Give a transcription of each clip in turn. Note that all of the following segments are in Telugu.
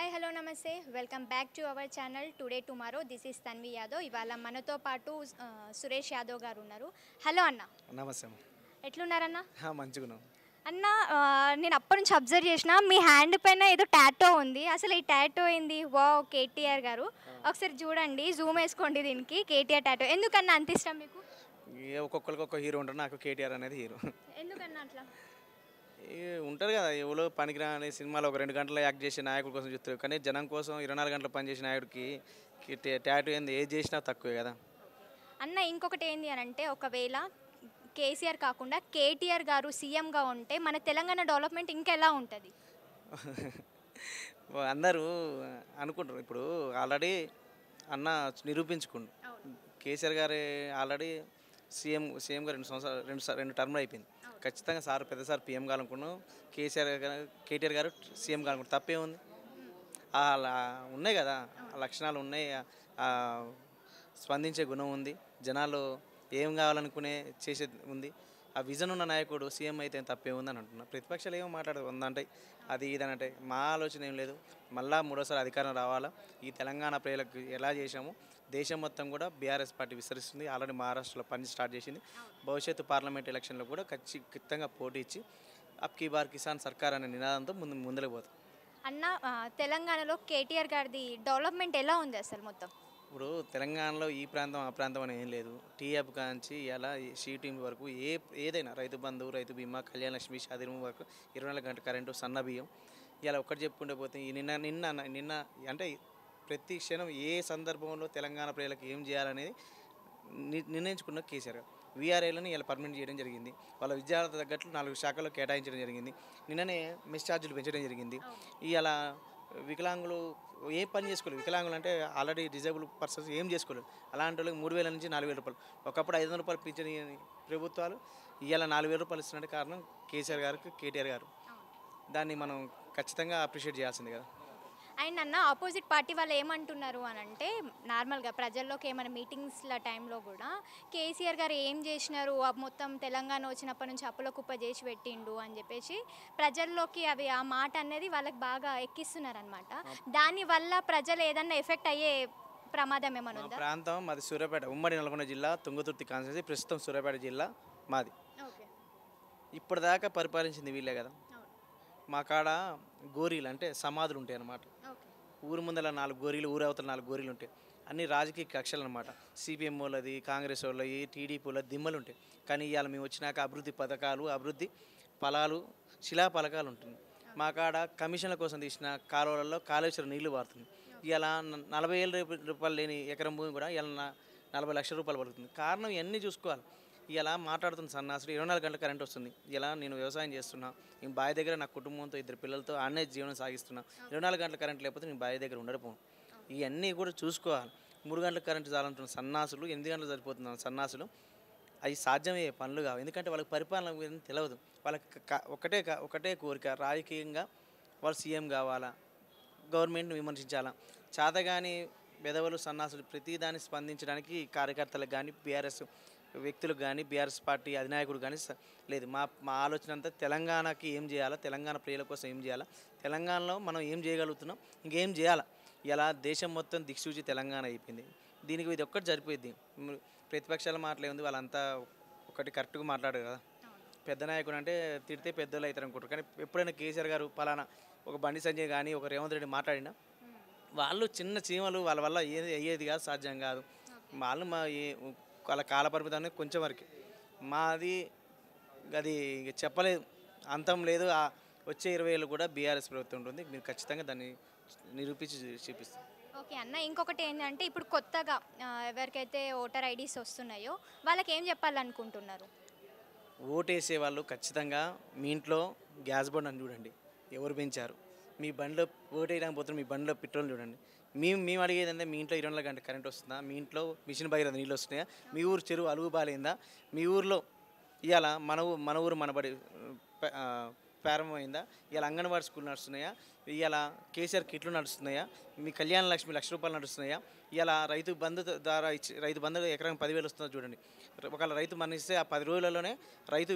హాయ్ హలో నమస్తే welcome back to our channel today tomorrow. This is Tanvi Yadav. ఇవాళ మనతో పాటు సురేష్ యాదవ్ గారు ఉన్నారు. హలో అన్న. నమస్తే. ఎట్లున్నారన్న? మంచిగా అన్న. నేను అప్పటి నుంచి అబ్జర్వ్ చేసిన మీ హ్యాండ్ పైన ఏదో టాటో ఉంది. అసలు ఈ టాటో ఏంది? వావ్, కేటీఆర్ గారు. ఒకసారి చూడండి, జూమ్ వేసుకోండి దీనికి. కేటీఆర్ టాటో ఎందుకన్నా అంత ఇష్టం మీకు? ఒక్కొక్కరికి ఒక్క హీరో ఉంటారు. నాకు కేటీఆర్ అనేది హీరో. ఎందుకన్నా అట్లా? ఉంటారు కదా, ఎవరో పనికిరాని సినిమాలో ఒక 2 గంటలు యాక్ట్ చేసే నాయకుడి కోసం చూస్తారు. కానీ జనం కోసం 24 గంటలు పనిచేసే నాయకుడికి టాటూ ఏంది, ఏది చేసినా తక్కువే కదా అన్న. ఇంకొకటి ఏంది అని అంటే, ఒకవేళ కేసీఆర్ కాకుండా కేటీఆర్ గారు సీఎంగా ఉంటే మన తెలంగాణ డెవలప్మెంట్ ఇంకెలా ఉంటుంది? అందరూ అనుకుంటారు. ఇప్పుడు ఆల్రెడీ అన్న నిరూపించుకుండు. కేసీఆర్ గారు ఆల్రెడీ సీఎంగా 2 సంవత్సరాలు 2 టర్మ్లు అయిపోయింది. ఖచ్చితంగా సార్ పెద్ద సార్ పీఎం కావాలనుకున్నాం, కేటీఆర్ గారు సీఎం కావాలనుకుంటున్నాం. తప్పేముంది? అలా ఉన్నాయి కదా, లక్షణాలు ఉన్నాయి, స్పందించే గుణం ఉంది, జనాలు ఏం కావాలనుకునే చేసేది ఉంది. ఆ విజన్ ఉన్న నాయకుడు సీఎం అయితే తప్పేముంది అని అంటున్నా. ప్రతిపక్షాలు ఏమో మాట్లాడదు ఉందంటే అది ఇదనంటే, మా ఆలోచన ఏం లేదు. మళ్ళీ 3వ సారి అధికారం రావాలా. ఈ తెలంగాణ ప్రజలకు ఎలా చేశామో దేశం మొత్తం కూడా బీఆర్ఎస్ పార్టీ విస్తరిస్తుంది. ఆల్రెడీ మహారాష్ట్రలో పని స్టార్ట్ చేసింది. భవిష్యత్తు పార్లమెంట్ ఎలక్షన్లో కూడా ఖచ్చితంగా పోటీ ఇచ్చి అబ్ కీ బార్ కిసాన్ సర్కార్ అనే నినాదంతో ముందుకు పోతాం. అన్న, తెలంగాణలో కేటీఆర్ గారిది డెవలప్మెంట్ ఎలా ఉంది అసలు మొత్తం? ఇప్పుడు తెలంగాణలో ఈ ప్రాంతం ఆ ప్రాంతం అని ఏం లేదు. టీఆప్ కాంచి ఇలా షీటీం వరకు ఏదైనా రైతు బంధు, రైతు బీమా, కళ్యాణ లక్ష్మి, షాదీరం వరకు 24 గంటల కరెంటు, సన్న బియ్యం, ఇలా ఒక్కటి చెప్పుకుంటే పోతే ఈ నిన్న అంటే ప్రతి క్షణం ఏ సందర్భంలో తెలంగాణ ప్రజలకు ఏం చేయాలనేది నిర్ణయించుకున్న కేసీఆర్ గారు. వీఆర్ఏలను ఇలా పర్మనెంట్ చేయడం జరిగింది. వాళ్ళ విద్యార్థుల తగ్గట్లు 4 శాఖల్లో కేటాయించడం జరిగింది. నిన్ననే మెస్ ఛార్జీలు పెంచడం జరిగింది. ఇలా వికలాంగులు ఏం పని చేసుకోలేదు. వికలాంగులు అంటే ఆల్రెడీ డిజేబుల్ పర్సన్స్ ఏం చేసుకోలేదు. అలాంటి వాళ్ళకి 3,000 నుంచి 4,000 రూపాయలు, ఒకప్పుడు 500 రూపాయలు పింఛని ప్రభుత్వాలు ఇవాళ 4,000 రూపాయలు ఇస్తున్నట్టు కారణం కేసీఆర్ గారికి, కేటీఆర్ గారు. దాన్ని మనం ఖచ్చితంగా అప్రిషియేట్ చేయాల్సింది కదా. అండ్ అన్న, ఆపోజిట్ పార్టీ వాళ్ళు ఏమంటున్నారు అని అంటే, నార్మల్గా ప్రజల్లోకి ఏమైనా మీటింగ్స్ల టైంలో కూడా కేసీఆర్ గారు ఏం చేసినారు, మొత్తం తెలంగాణ వచ్చినప్పటి నుంచి అప్పుల కుప్ప చేసి పెట్టిండు అని చెప్పేసి ప్రజల్లోకి ఆ మాట అనేది వాళ్ళకి బాగా ఎక్కిస్తున్నారు అనమాట. దానివల్ల ప్రజలు ఏదన్నా ఎఫెక్ట్ అయ్యే ప్రమాదం ఏమైనా ఉందా? ప్రాంతం మాది సూర్యాపేట, ఉమ్మడి నల్గొండ జిల్లా, తుంగతుర్తి కాన్స్టిట్యున్సీ. ప్రస్తుతం సూర్యాపేట జిల్లా మాది. ఇప్పటిదాకా పరిపాలించింది వీళ్ళే కదా. మా కాడ గోరీలు అంటే సమాధులు ఉంటాయి అన్నమాట. ఊరు ముందర 4 గోరీలు, ఊరు అవతల 4 గోరీలు ఉంటాయి. అన్ని రాజకీయ కక్షలు అనమాట. సిపిఎం వాళ్ళది, కాంగ్రెస్ వాళ్ళది, టీడీపీ వాళ్ళది దిమ్మలు ఉంటాయి. కానీ ఇవాళ మేము వచ్చినాక అభివృద్ధి పథకాలు, అభివృద్ధి ఫలాలు, శిలాఫలకాలు ఉంటుంది. మా కాడ కమిషన్ల కోసం తీసిన కాలువలలో కాళేశ్వరం నీళ్లు పారుతుంది. ఇవాళ 40,000 రూపాయలు లేని ఎకరం భూమి కూడా ఇవాళ 40 లక్షల రూపాయలు పడుతుంది. కారణం ఇవన్నీ చూసుకోవాలి. ఇలా మాట్లాడుతున్న సన్నాసులు 24 గంటల కరెంట్ వస్తుంది. ఇలా నేను వ్యవసాయం చేస్తున్నా, నేను బావి దగ్గర నా కుటుంబంతో 2 పిల్లలతో ఆన్నే జీవనం సాగిస్తున్నా. 24 గంటల కరెంట్ లేకపోతే నేను బావి దగ్గర ఉండకపోను. ఇవన్నీ కూడా చూసుకోవాలి. 3 గంటల కరెంట్ చాలంటున్న సన్నాసులు, 8 గంటలు సరిపోతున్న సన్నాసులు, అవి సాధ్యమయ్యే పనులు కావు. ఎందుకంటే వాళ్ళకి పరిపాలన గురించి తెలియదు. వాళ్ళకి ఒకటే కోరిక, రాజకీయంగా వాళ్ళు సీఎం కావాలా, గవర్నమెంట్ని విమర్శించాలా. చేతగాని బెదవలు, సన్నాసులు ప్రతిదాన్ని స్పందించడానికి కార్యకర్తలకు కానీ, బీఆర్ఎస్ వ్యక్తులకు కానీ, బీఆర్ఎస్ పార్టీ అధినాయకుడు కానీ లేదు. మా ఆలోచన అంతా తెలంగాణకి ఏం చేయాలా, తెలంగాణ ప్రజల కోసం ఏం చేయాలా, తెలంగాణలో మనం ఏం చేయగలుగుతున్నాం, ఇంకేం చేయాలా. ఇలా దేశం మొత్తం దిక్సూచి తెలంగాణ అయిపోయింది. దీనికి ఇది ఒక్కటి సరిపోయింది. ప్రతిపక్షాల మాటలే ఉంది, వాళ్ళంతా ఒకటి కరెక్ట్గా మాట్లాడారు కదా. పెద్ద నాయకుడు అంటే తిడితే పెద్దోళ్ళు అవుతారు అనుకుంటారు. కానీ ఎప్పుడైనా కేసీఆర్ గారు పలానా ఒక బండి సంజయ్ కానీ, ఒక రేవంత్ రెడ్డి మాట్లాడినా వాళ్ళు చిన్న చీమలు, వాళ్ళ వల్ల అయ్యేది కాదు, సాధ్యం కాదు. వాళ్ళు వాళ్ళ కాల పరిమితాన్ని కొంచెం వరకు, మాది అది చెప్పలేదు, అంతం లేదు. వచ్చే 20 ఏళ్ళు కూడా బీఆర్ఎస్ ప్రభుత్వం ఉంటుంది. మీరు ఖచ్చితంగా దాన్ని నిరూపించి చూపిస్తారు. ఓకే అన్న, ఇంకొకటి ఏంటంటే, ఇప్పుడు కొత్తగా ఎవరికైతే ఓటర్ ఐడీస్ వస్తున్నాయో వాళ్ళకి ఏం చెప్పాలనుకుంటున్నారు? ఓటేసే వాళ్ళు ఖచ్చితంగా మీ ఇంట్లో గ్యాస్ బండ్ అని చూడండి, ఎవరు పెంచారు. మీ బండిలో ఓటేయడానికి పోతున్న మీ బండిలో పెట్రోల్ చూడండి. మేము అడిగేది అంటే, మీ ఇంట్లో 24 గంటల కరెంట్ వస్తుందా, మీ ఇంట్లో మిషన్ భగీరథ నీళ్ళు వస్తున్నాయా, మీ ఊరు చెరువు అలుగు బాలైందా, మీ ఊరిలో ఇవాళ మన ఊరు మనబడి ప్రారంభమైందా, ఇవాళ అంగన్వాడీ స్కూల్ నడుస్తున్నాయా, ఇవాళ కేసీఆర్ కిట్లు నడుస్తున్నాయా, మీ కళ్యాణ లక్ష్మి ₹1,00,000 నడుస్తున్నాయా, ఇలా రైతు బంధు ద్వారా ఇచ్చి రైతు బంధు ఎకరానికి 10,000 వస్తుందో చూడండి. ఒకవేళ రైతు మరణిస్తే ఆ 10 రోజులలోనే రైతు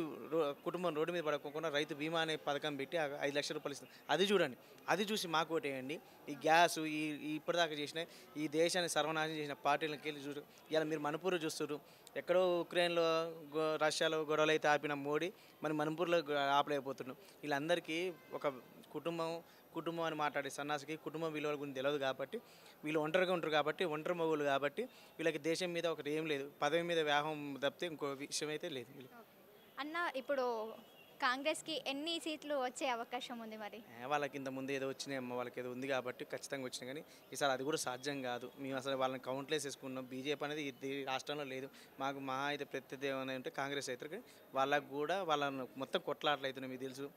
కుటుంబం రోడ్డు మీద పడకుండా రైతు బీమా అనే పథకం పెట్టి ₹5,00,000 ఇస్తుంది. అది చూడండి, అది చూసి మాకు ఓటేయండి. ఈ గ్యాసు ఇప్పటిదాకా చేసిన ఈ దేశాన్ని సర్వనాశనం చేసిన పార్టీలకి వెళ్ళి చూడు. ఇలా మీరు మణిపూర్ చూస్తున్నారు, ఎక్కడో ఉక్రెయిన్లో రష్యాలో గొడవలు అయితే ఆపిన మోడీ మరి మణిపూర్లో ఆపలేకపోతున్నాం. వీళ్ళందరికీ ఒక కుటుంబం అని మాట్లాడే సన్నాసికి కుటుంబం విలువల గురించి తెలియదు కాబట్టి, వీళ్ళు ఒంటరిగా ఉంటారు కాబట్టి, ఒంటరి మగులు కాబట్టి వీళ్ళకి దేశం మీద ఒకటి ఏం లేదు, పదవి మీద వ్యాహం తప్పితే ఇంకో విషయం అయితే లేదు. అన్న ఇప్పుడు కాంగ్రెస్కి ఎన్ని సీట్లు వచ్చే అవకాశం ఉంది మరి? వాళ్ళకి ఇంత ముందు ఏదో వచ్చినాయి అమ్మ, వాళ్ళకి ఏదో ఉంది కాబట్టి ఖచ్చితంగా వచ్చినాయి. కానీ ఈసారి అది కూడా సాధ్యం కాదు. మేము అసలు వాళ్ళని కౌంట్లేసి వేసుకున్నాం. బీజేపీ అనేది ఈ రాష్ట్రంలో లేదు. మాకు మహా అయితే ప్రత్యర్థి ఏమైనా ఉంటే కాంగ్రెస్ అవుతారు. కానీ వాళ్ళకు కూడా వాళ్ళని మొత్తం కొట్లాటలు అవుతున్నాయి. మీకు తెలుసు,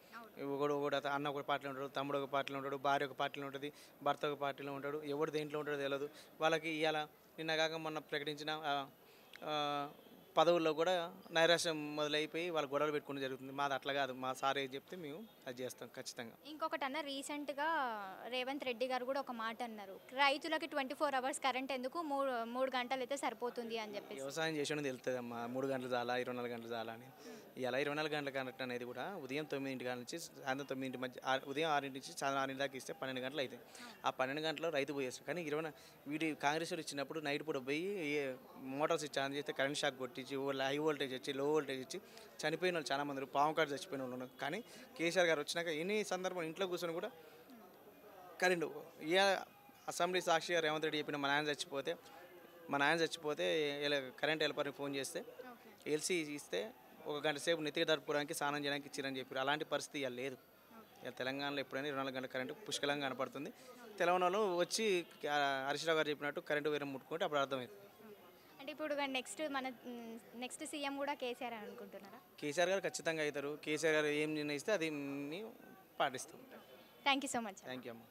ఒకడు అన్న ఒక పార్టీలో ఉంటాడు, తమ్ముడు ఒక పార్టీలో ఉంటాడు, భార్య ఒక పార్టీలో ఉంటుంది, భర్త ఒక పార్టీలో ఉంటాడు, ఎవడు దేంట్లో ఉంటాడో తెలియదు వాళ్ళకి. ఇవాళ నిన్న కాక మొన్న ప్రకటించిన పదవుల్లో కూడా నైరాశ్యం మొదలైపోయి వాళ్ళు గొడవలు పెట్టుకుని జరుగుతుంది. మాది అట్లా కాదు. మా సార్ ఏది చెప్తే మేము అది చేస్తాం ఖచ్చితంగా. ఇంకొకటి అన్న, రీసెంట్గా రేవంత్ రెడ్డి గారు కూడా ఒక మాట అన్నారు, రైతులకి 24 అవర్స్ కరెంట్ ఎందుకు, మూడు గంటలు అయితే సరిపోతుంది అని చెప్పేసి. వ్యవసాయం చేసేది తెలుస్తుంది అమ్మా, 3 గంటలు చాలా 24 గంటలు చాలా అని. ఇలా 24 గంటల కరెంట్ అనేది కూడా ఉదయం 9 నుంచి సాయంత్రం 9 మధ్య, ఉదయం 6 నుంచి సాయంత్రం 6 దాకా ఇస్తే 12 గంటలు అవుతాయి. ఆ 12 గంటల్లో రైతు పోయేస్తాడు. కానీ వీడి కాంగ్రెస్ ఇచ్చినప్పుడు నైట్ పూట పోయి మోటార్స్ ఇచ్చి ఆన్ చేస్తే కరెంట్ షాక్ కొట్టించి హై వోల్టేజ్ వచ్చి లో వోల్టేజ్ ఇచ్చి చనిపోయిన వాళ్ళు చాలా మంది, పాము కాటు చచ్చిపోయిన వాళ్ళు ఉన్నారు. కానీ కేసీఆర్ గారు వచ్చినాక ఎన్ని సందర్భం ఇంట్లో కూర్చొని కూడా కరెంటు అసెంబ్లీ సాక్షిగా రేవంత్ రెడ్డి చెప్పిన మా నాయన చచ్చిపోతే కరెంట్ హెల్పర్ని ఫోన్ చేస్తే ఎల్సీ ఇస్తే 1 గంట సేపు నెత్తికి దడుపుకోవడానికి స్నానం చేయడానికి ఇచ్చిరని చెప్పారు. అలాంటి పరిస్థితి ఇలా లేదు. ఇలా తెలంగాణలో ఎప్పుడైనా 24 గంటల కరెంటు పుష్కలంగా కనపడుతుంది. తెలంగాణలో వచ్చి హరీష్ రావు గారు చెప్పినట్టు కరెంటు వేరే ముట్టుకుంటే అప్పుడు అర్థమైంది. అంటే ఇప్పుడు నెక్స్ట్ సీఎం కూడా కేసీఆర్ అని అనుకుంటున్నారా? కేసీఆర్ గారు ఖచ్చితంగా అవుతారు. కేసీఆర్ గారు ఏం నిర్ణయిస్తే అది పాటిస్తాం. Thank you so much. Thank you అమ్మ.